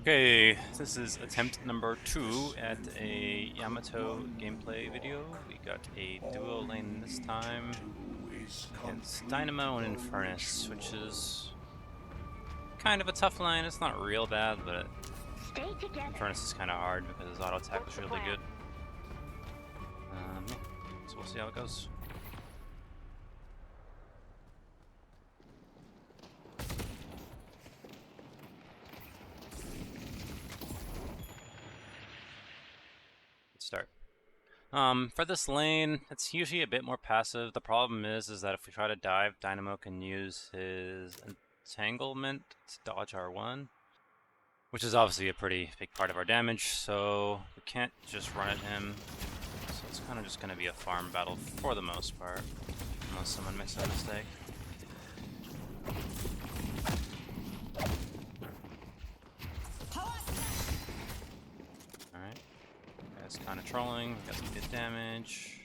Okay, this is attempt number 2 at a Yamato gameplay video. We got a duo lane this time against Dynamo and Infernus, which is kind of a tough lane. It's not real bad, but Infernus is kind of hard because his auto attack is really good. Yeah, so we'll see how it goes. Start. For this lane, it's usually a bit more passive. The problem is that if we try to dive, Dynamo can use his entanglement to dodge R1, which is obviously a pretty big part of our damage, so we can't just run at him. So it's kind of just going to be a farm battle for the most part, unless someone makes a mistake. Alright. Guy's kind of trolling, got some good damage.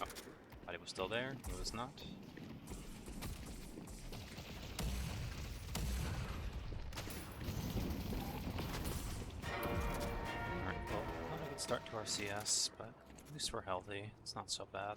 Oh, thought he was still there. He was not. Alright, well, not a good start to our CS, but at least we're healthy. It's not so bad.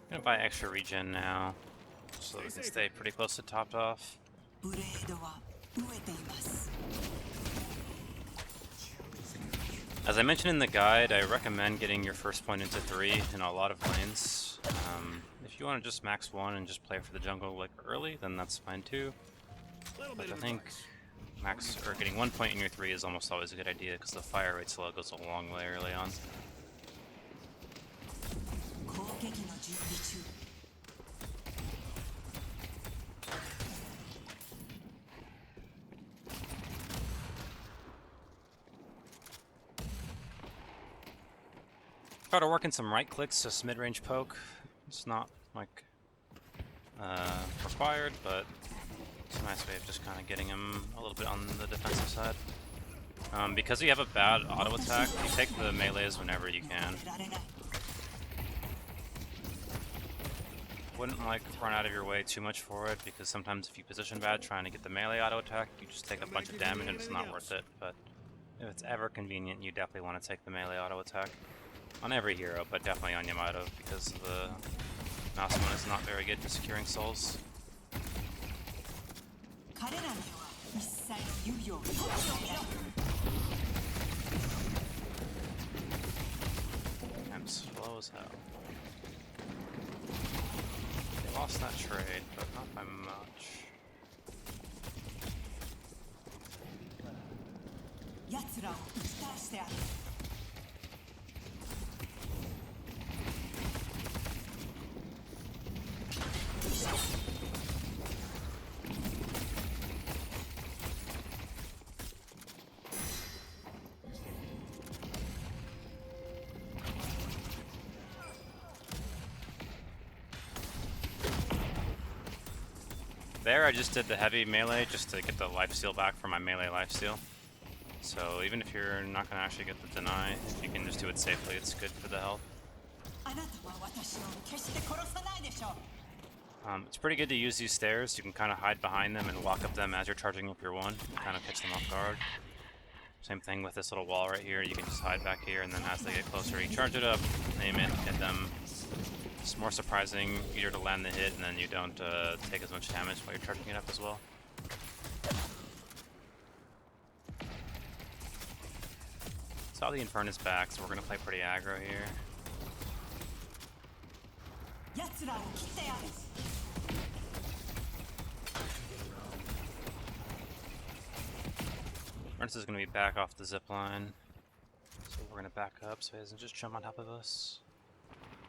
I'm gonna buy extra regen now, so we can stay pretty close to topped off. As I mentioned in the guide, I recommend getting your first point into 3 in a lot of lanes. If you want to just max 1 and just play for the jungle like early, then that's fine too. But I think getting 1 point in your 3 is almost always a good idea because the fire rate slow goes a long way early on. Try to work in some right clicks, just mid-range poke. It's not like required, but it's a nice way of just kind of getting him a little bit on the defensive side. Because you have a bad auto attack, you take the melees whenever you can. Wouldn't like run out of your way too much for it, because sometimes if you position bad trying to get the melee auto attack, you just take a bunch of damage and it's not worth it. But if it's ever convenient, you definitely want to take the melee auto attack. On every hero, but definitely on Yamato, because the mouse one is not very good for securing souls. I'm slow as hell. They lost that trade, but not by much. There, I just did the heavy melee just to get the lifesteal back from my melee lifesteal. So even if you're not going to actually get the deny, if you can just do it safely, it's good for the health. It's pretty good to use these stairs. You can kind of hide behind them and walk up them as you're charging up your 1. Kind of catch them off guard. Same thing with this little wall right here. You can just hide back here, and then as they get closer, you charge it up, aim it, hit them. It's more surprising, easier to land the hit, and then you don't take as much damage while you're charging it up as well. Saw the Infernus back, so we're gonna play pretty aggro here. Infernus is gonna be back off the zip line, so we're gonna back up so he doesn't just jump on top of us.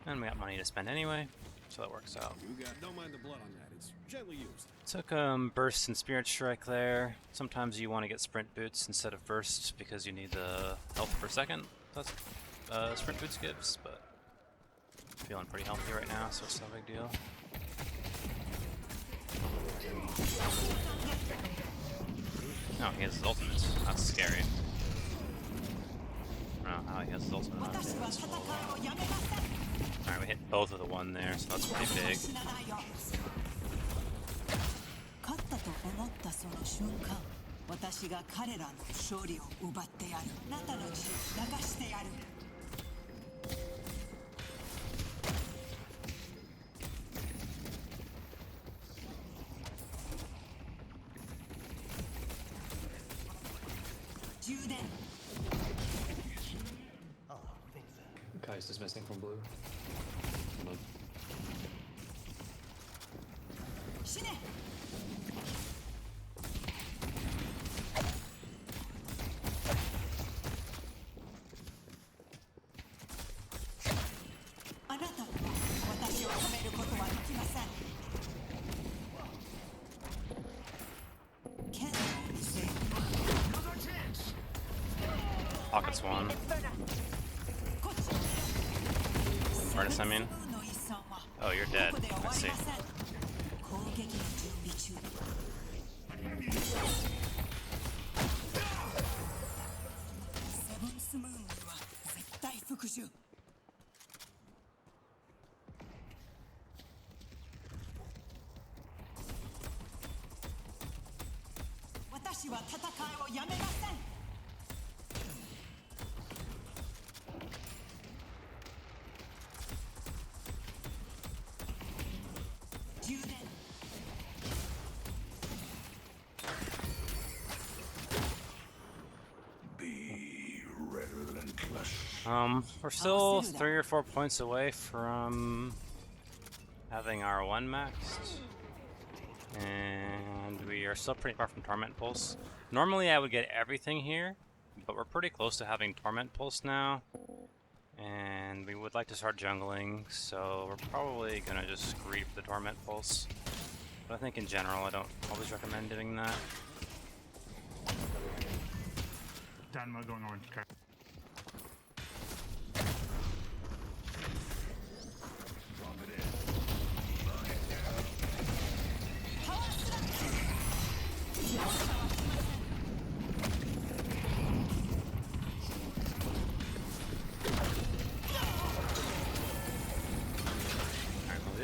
And we got money to spend anyway, so that works out. Don't mind the blood on that. It's gently used. Took burst and spirit strike there. Sometimes you want to get sprint boots instead of burst because you need the health per second that sprint boots gives, but feeling pretty healthy right now, so it's no big deal. No, he has his ultimates. That's scary. I don't know how he has his ultimate. Alright, we hit both of the one there, so that's pretty big. Kai's dismissing from blue. Pockets one. Artist, I mean. Oh, you're dead. I see. We're still 3 or 4 points away from having our 1 maxed. And we are still pretty far from Torment Pulse. Normally I would get everything here, but we're pretty close to having Torment Pulse now. And we would like to start jungling, so we're probably gonna just greed for the Torment Pulse. But I think in general I don't always recommend doing that. Danma going orange.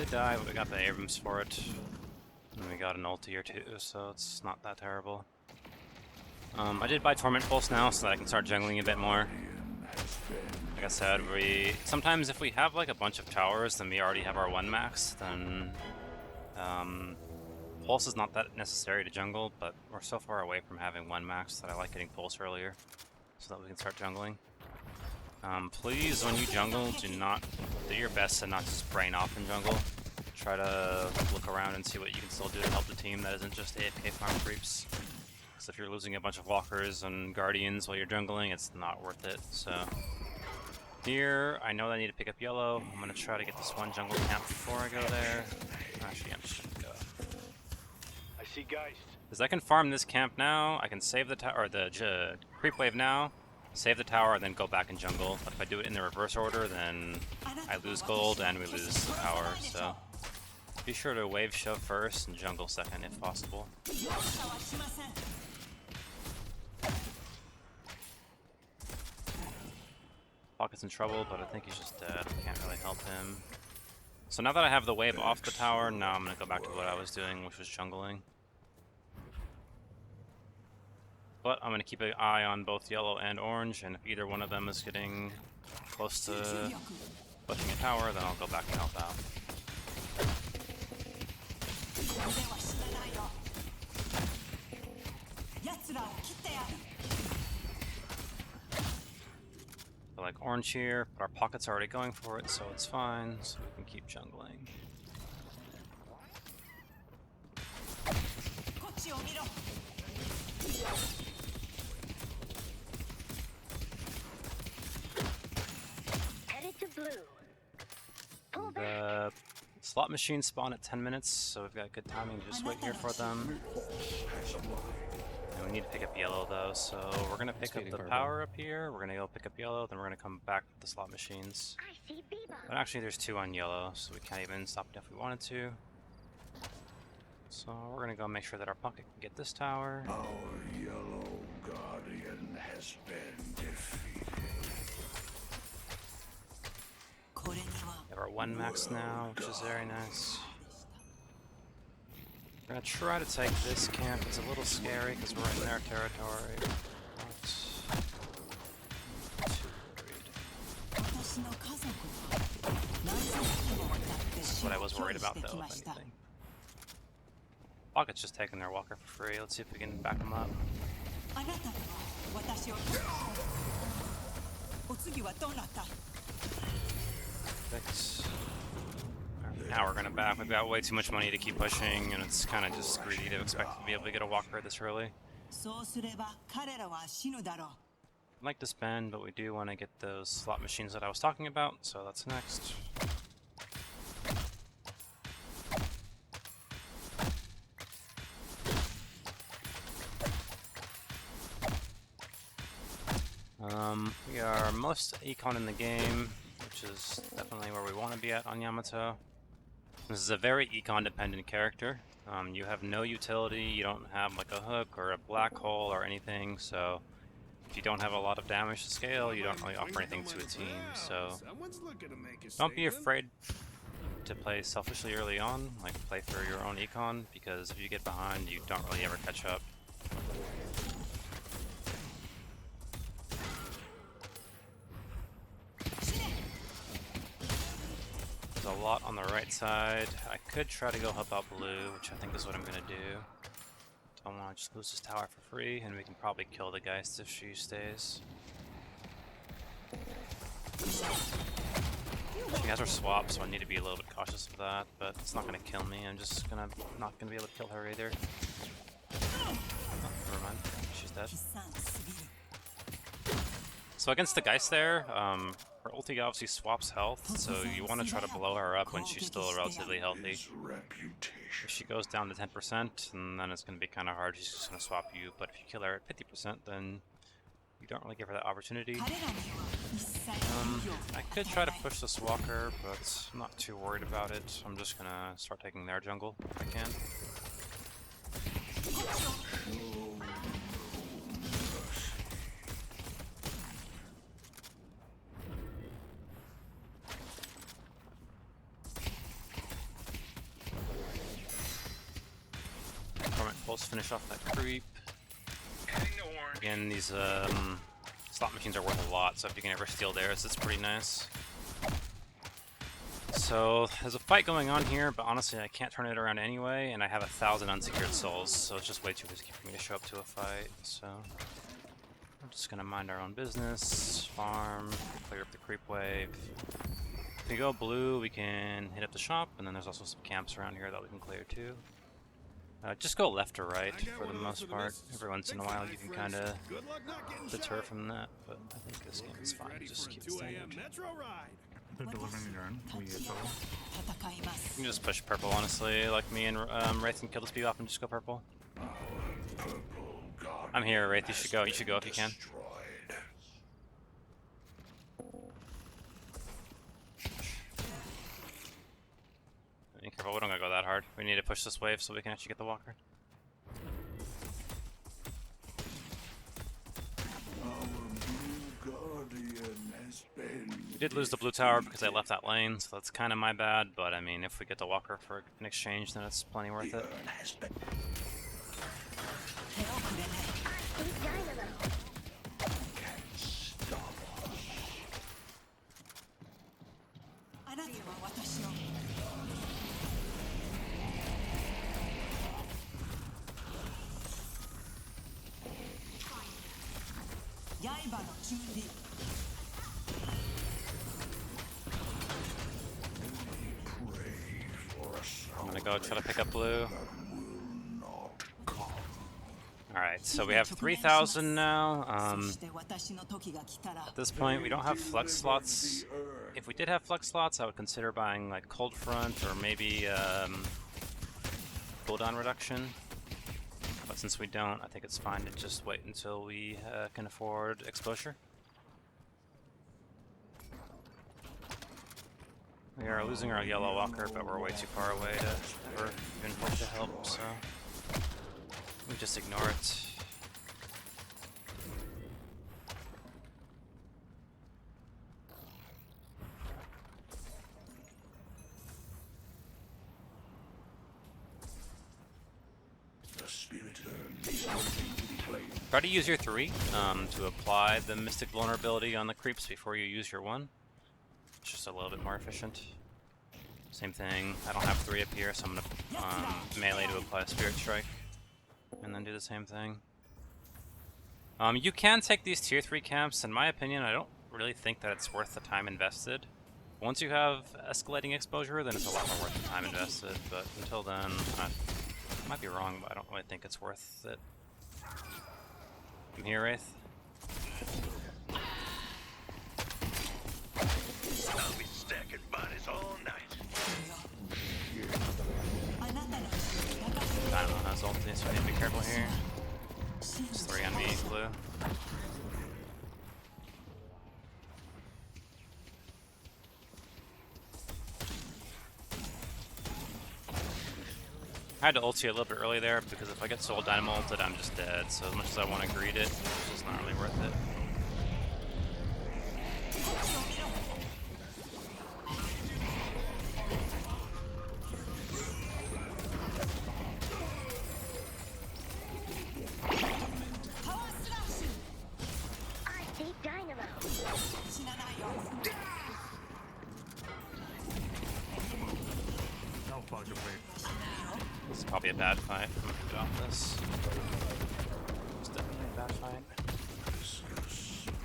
Die, but we got the Abrams for it. And we got an ulti or two, so it's not that terrible. I did buy Torment Pulse now so that I can start jungling a bit more. Like I said, sometimes if we have like a bunch of towers and we already have our 1 max, then Pulse is not that necessary to jungle, but we're so far away from having 1 max that I like getting Pulse earlier so that we can start jungling. Please, when you jungle, do your best to not just brain off in jungle. Try to look around and see what you can still do to help the team that isn't just AFK farm creeps. Because if you're losing a bunch of walkers and guardians while you're jungling, it's not worth it. So here, I know that I need to pick up yellow. I'm gonna try to get this one jungle camp before I go there. Actually, I'm just gonna go. I see guys. Because I can farm this camp now. I can save the tower, or the creep wave now. Save the tower and then go back and jungle. But if I do it in the reverse order, then I lose gold and we lose the tower. So be sure to wave shove first and jungle second if possible. Pocket's in trouble, but I think he's just dead. Can't really help him. So now that I have the wave off the tower, now I'm gonna go back to what I was doing, which was jungling. But I'm going to keep an eye on both yellow and orange, and if either one of them is getting close to pushing a tower, then I'll go back and help out. I like orange here, but our pocket's already going for it, so it's fine, so we can keep jungling. The slot machines spawn at 10 minutes, so we've got good timing to just wait here for them. And we need to pick up yellow though, so we're gonna pick up the power up here. We're gonna go pick up yellow, then we're gonna come back with the slot machines. But actually, there's 2 on yellow, so we can't even stop it if we wanted to. So we're gonna go make sure that our pocket can get this tower. Our yellow guardian has been defeated. We have our 1 max now, which is very nice. We're gonna try to take this camp. It's a little scary because we're in their territory. Not too worried. This is what I was worried about though, if anything. Pocket's just taking their walker for free. Let's see if we can back them up. Fix. Now we're gonna back. We've got way too much money to keep pushing, and it's kind of just greedy to expect to be able to get a walker this early. I'd like to spend, but we do want to get those slot machines that I was talking about, so that's next. We are most econ in the game, which is definitely where we want to be at on Yamato. This is a very econ dependent character. You have no utility, you don't have like a hook or a black hole or anything, so if you don't have a lot of damage to scale, you don't really offer anything to a team, so don't be afraid to play selfishly early on, like play for your own econ, because if you get behind, you don't really ever catch up. There's a lot on the right side. I could try to go help out blue, which I think is what I'm gonna do. Don't want to just lose this tower for free, and we can probably kill the Geist if she stays. She has her swap, so I need to be a little bit cautious of that, but it's not gonna kill me. I'm just not gonna be able to kill her either. Oh, never mind. She's dead. So against the Geist there, her ulti obviously swaps health, so you want to try to blow her up when she's still relatively healthy. If she goes down to 10%, and then it's going to be kind of hard, she's just going to swap you, but if you kill her at 50%, then you don't really give her that opportunity. I could try to push this walker, but I'm not too worried about it. I'm just going to start taking their jungle if I can. Pulse finish off that creep. Again, these slot machines are worth a lot, so if you can ever steal theirs, it's pretty nice. So there's a fight going on here, but honestly I can't turn it around anyway, and I have 1,000 unsecured souls, so it's just way too risky for me to show up to a fight. So I'm just gonna mind our own business, farm, clear up the creep wave. If we go blue, we can hit up the shop, and then there's also some camps around here that we can clear too. Just go left or right for the most part. Every once in a while you can kind of deter from that, but I think this game is fine. Just keep it standard. They're delivering the urn. We get total. You can just push purple, honestly, like me and Wraith can kill this beat off and just go purple. I'm here, Wraith. You should go. You should go if you can. Be careful, we don't gotta go that hard. We need to push this wave so we can actually get the walker. We did lose the blue tower because I left that lane, so that's kind of my bad, but I mean, if we get the walker for an exchange, then it's plenty worth it. I'm gonna go try to pick up blue. Alright, so we have 3,000 now. At this point, we don't have flex slots If we did have flex slots, I would consider buying like Cold Front or maybe cooldown reduction. But since we don't, I think it's fine to just wait until we can afford exposure. We are losing our yellow walker, but we're way too far away to ever even hope to help, so we just ignore it. Try to use your 3 to apply the Mystic Vulnerability on the creeps before you use your 1. It's just a little bit more efficient. Same thing, I don't have 3 up here, so I'm gonna melee to apply a Spirit Strike. And then do the same thing. You can take these tier 3 camps. In my opinion, I don't really think that it's worth the time invested. Once you have escalating exposure, then it's a lot more worth the time invested, but until then, I might be wrong, but I don't really think it's worth it. I'm here, Wraith. I'll be stacking bodies all night. I don't know, has ulti, so I need to be careful here. Just 3 on me, blue. I had to ulti a little bit early there because if I get Soul Dynamo ulted, I'm just dead. So as much as I want to greed it, it's just not really worth it. I see Dynamo. No fudge away. This is probably a bad fight. I'm gonna get off this. It's definitely a bad fight. This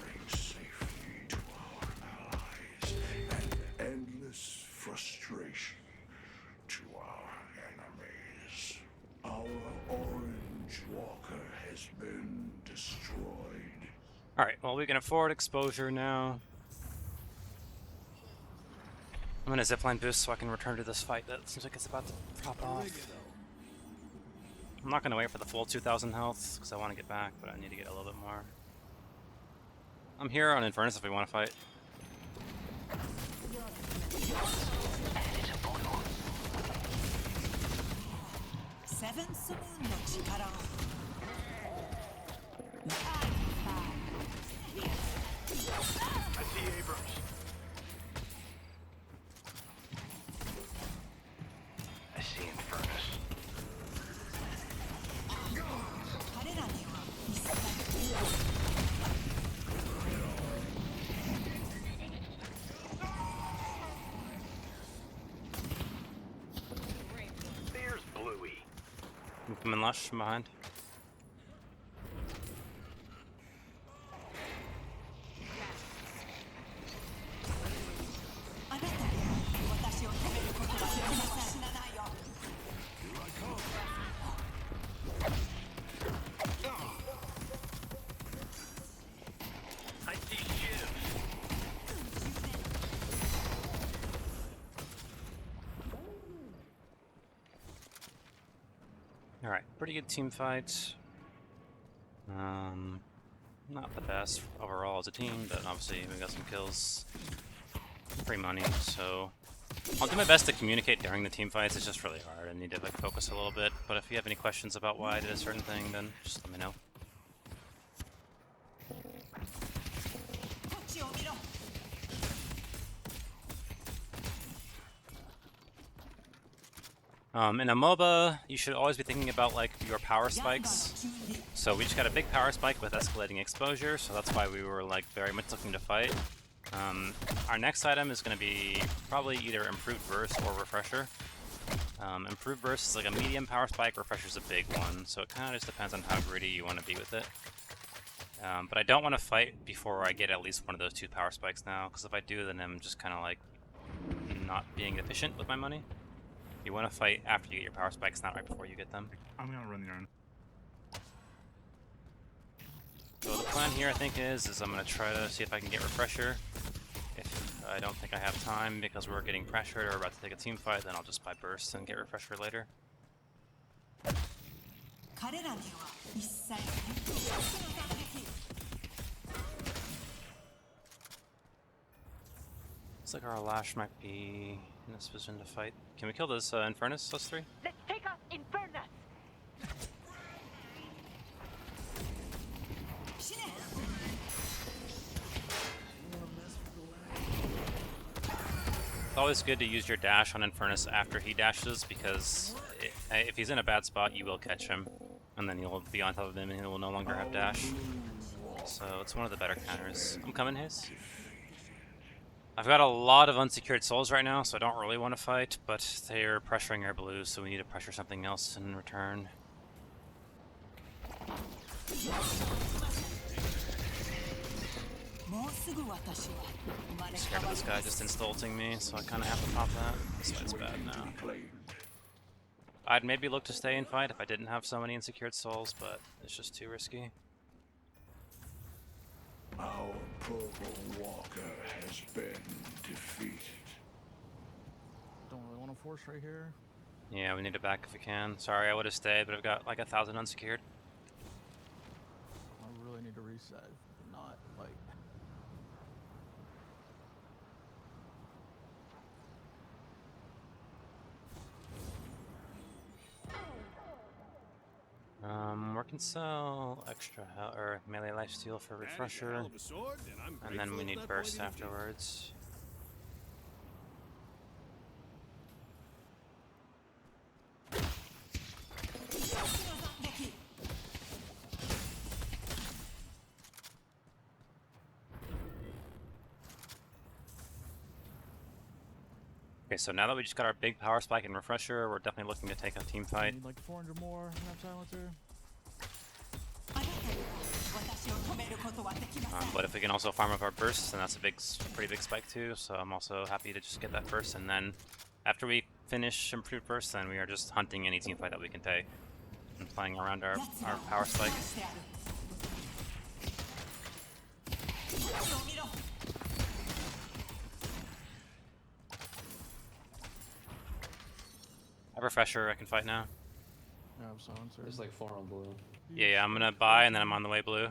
brings safety to our allies and endless frustration to our enemies. Our orange walker has been destroyed. Alright, well we can afford exposure now. I'm gonna zipline boost so I can return to this fight that seems like it's about to pop off. I'm not gonna wait for the full 2,000 health because I want to get back, but I need to get a little bit more. I'm here on Infernus if we want to fight. I see Abrams. I see Infernus. There's Bluey. I'm coming lush from behind. I see Shiv. Alright, pretty good team fight. Not the best overall as a team, but obviously we got some kills. Free money, so I'll do my best to communicate during the team fights. It's just really hard. I need to like focus a little bit. But if you have any questions about why I did a certain thing, then just let me know. In a MOBA, you should always be thinking about like your power spikes. So we just got a big power spike with escalating exposure, so that's why we were like very much looking to fight. Our next item is going to be probably either Improved Burst or Refresher. Improved Burst is like a medium power spike, Refresher's a big one, so it kind of just depends on how greedy you want to be with it. But I don't want to fight before I get at least one of those 2 power spikes now, because if I do, then I'm just kind of like not being efficient with my money. You want to fight after you get your power spikes, not right before you get them. I'm gonna run the yarn. So the plan here, I think, is I'm going to try to see if I can get Refresher. If I don't think I have time because we're getting pressured or about to take a team fight, then I'll just buy bursts and get refresher later. 彼らには一切の打撃 Looks like our Lash might be in this position to fight. Can we kill this Infernus, us three? Let's take out Infernus. It's always good to use your dash on Infernus after he dashes because if he's in a bad spot, you will catch him. And then you'll be on top of him and he will no longer have dash. So it's one of the better counters. I'm coming, Haze. I've got a lot of unsecured souls right now, so I don't really want to fight, but they're pressuring our blues, so we need to pressure something else in return. I'm scared of this guy just insta-ulting me, so I kind of have to pop that. This fight's bad now. I'd maybe look to stay and fight if I didn't have so many unsecured souls, but it's just too risky. Our purple walker has been defeated. Don't really want to force right here. Yeah, we need to back if we can. Sorry, I would have stayed, but I've got like 1,000 unsecured. I really need to reset. Not like. We can sell extra or melee lifesteal for refresher, and then we need burst afterwards. Okay, so now that we just got our big power spike and refresher, we're definitely looking to take a team I fight. need like 400 more. Have silencer. But if we can also farm up our bursts, then that's a pretty big spike too. So I'm also happy to just get that first, and then after we finish improved burst, then we are just hunting any team fight that we can take and playing around our power spike. I have refresher, I can fight now. I have silencer. There's like 4 on blue. Yeah, I'm gonna buy and then I'm on the way blue.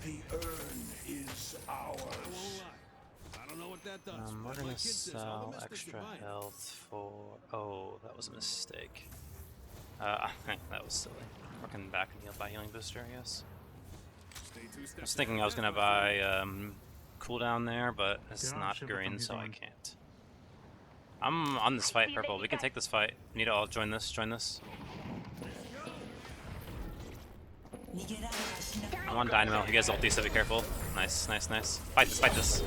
The urn is ours. I don't know what that does. We're but gonna my kid says all the sell mystics should extra buy it. health for... Oh, that was a mistake. That was silly. Working back and heal by healing booster, I guess. Stay two I steps was thinking ahead I was of gonna them, my buy friend. cooldown there, but it's Yeah, not shit, what green, he's so I on. can't. I'm on this fight, purple. We can take this fight. We need to all join this. Join this. I'm on Dynamo. He has ulti, so be careful. Nice, nice, nice. Fight this, fight this.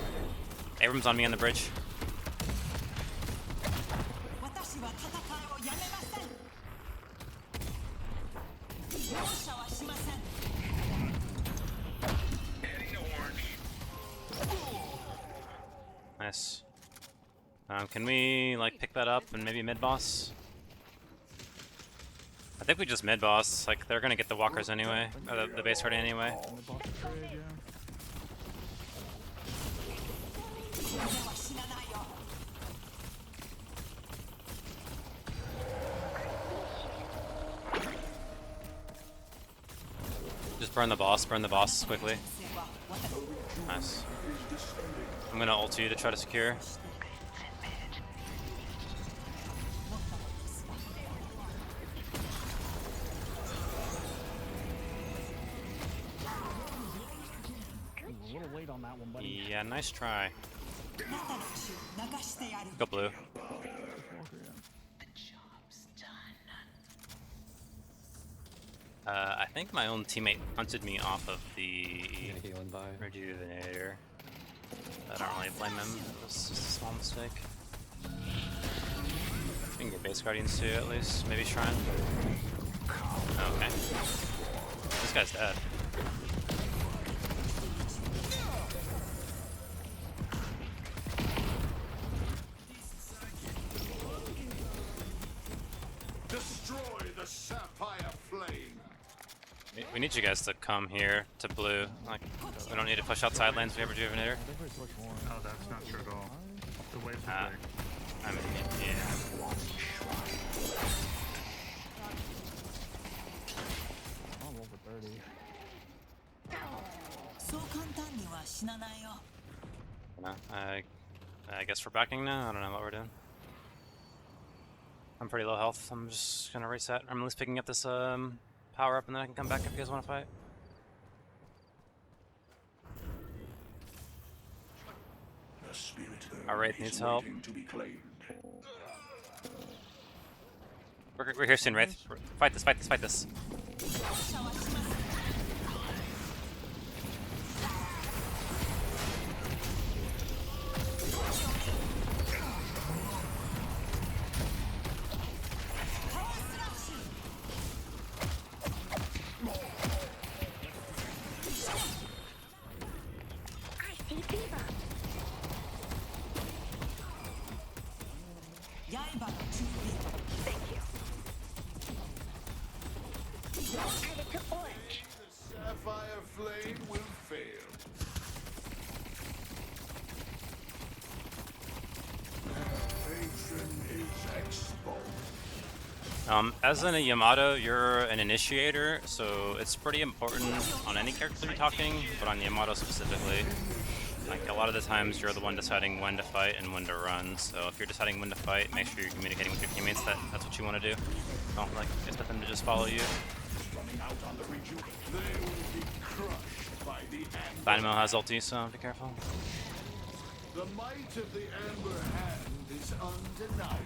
Abram's on me on the bridge. Nice. Can we like pick that up and maybe mid boss? I think we just mid boss. Like they're gonna get the walkers anyway, or the base party anyway. On the boss of trade, yeah. Just burn the boss quickly. Nice. I'm gonna ult you to try to secure. A little late on that one, buddy. Yeah, nice try. Go blue. Walker, yeah. I think my own teammate hunted me off of the Yeah, healing by. Rejuvenator. I don't really blame him. It was just a small mistake. We can get base guardians too, at least. Maybe shrine. Okay. This guy's dead. Destroy the sound. sapphire flame. We need you guys to come here to blue. Like, we don't need to push outside lanes if we have Rejuvenator. I think we push more. Oh, that's not true at all. The waves Ah. are big. I mean, yeah. I'm over 30. そう簡単には死なないよ。 No, I guess we're backing now. I don't know what we're doing. I'm pretty low health. I'm just gonna reset. I'm at least picking up this power up, and then I can come back if you guys want to fight. The spirit herd Our Wraith is needs help. waiting to be claimed. We're here soon, Wraith. Fight this, fight this, fight this. I see Viva. 刃の準備。 Thank you. Added to orange. The sapphire flame will fail. Patron is exposed. As an Yamato, you're an initiator, so it's pretty important on any character you're talking, but on Yamato specifically. Like, a lot of the times you're the one deciding when to fight and when to run, so if you're deciding when to fight, make sure you're communicating with your teammates that that's what you want to do. Don't, like, expect them to just follow you. Running out on the reju, they will be crushed by the amber. Dynamo has ulti, so be careful. The might of the amber hand is undeniable.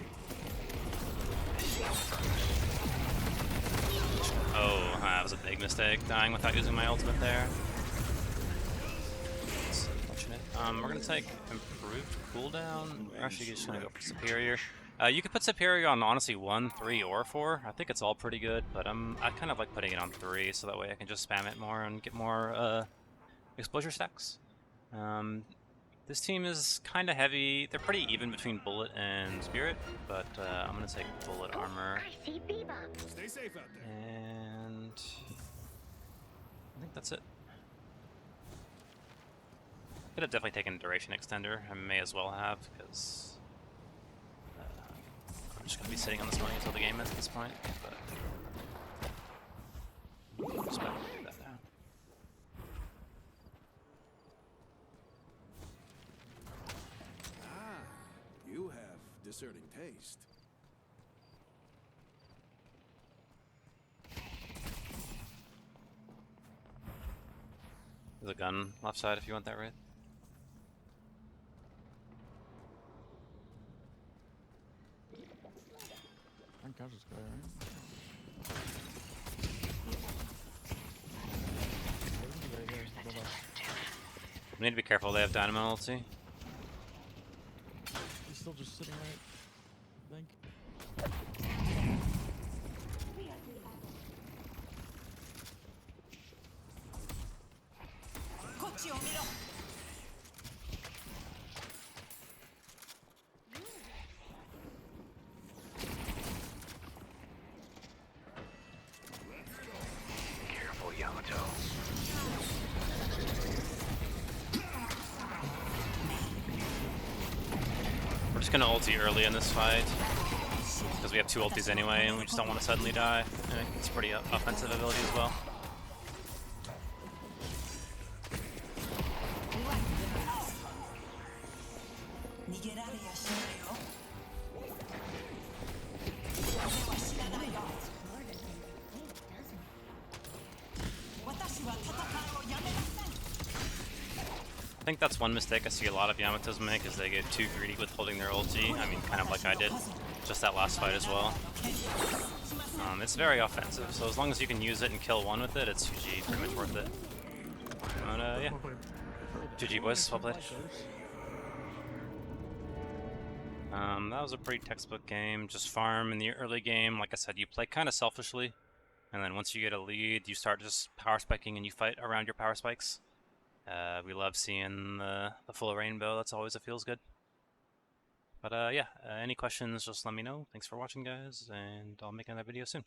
Oh, that was a big mistake, dying without using my ultimate there. It's unfortunate. We're gonna take improved cooldown. We're actually just gonna go for superior. You could put superior on honestly 1, 3, or 4. I think it's all pretty good, but I kind of like putting it on 3, so that way I can just spam it more and get more exposure stacks. This team is kind of heavy. They're pretty even between bullet and spirit, but I'm gonna take bullet armor. I see Viva. Stay safe out there. And I think that's it. Could have definitely taken duration extender. I may as well have, because I'm just gonna be sitting on this money until the game ends at this point. But I'm just about to do that now. Ah, you have discerning taste. There's a gun left side if you want that, right? I can catch this guy, right? Right here. Bye-bye. We need to be careful. They have dynamo ulti. He's still just sitting right. I think. こっちを見ろ。 Careful, Yamato. We're just gonna ulti early in this fight, because we have 2 ultis anyway, and we just don't want to suddenly die. And it's pretty offensive ability as well. I think that's one mistake I see a lot of Yamatos make, is they get too greedy with holding their ulti. I mean, kind of like I did, just that last fight as well. It's very offensive, so as long as you can use it and kill one with it, it's GG, pretty much worth it. But yeah, Well played. GG boys, well played. That was a pretty textbook game. Just farm in the early game. Like I said, you play kind of selfishly, and then once you get a lead, you start just power spiking and you fight around your power spikes. We love seeing the full rainbow. That's always it feels good. But yeah, any questions, just let me know. Thanks for watching, guys, and I'll make another video soon.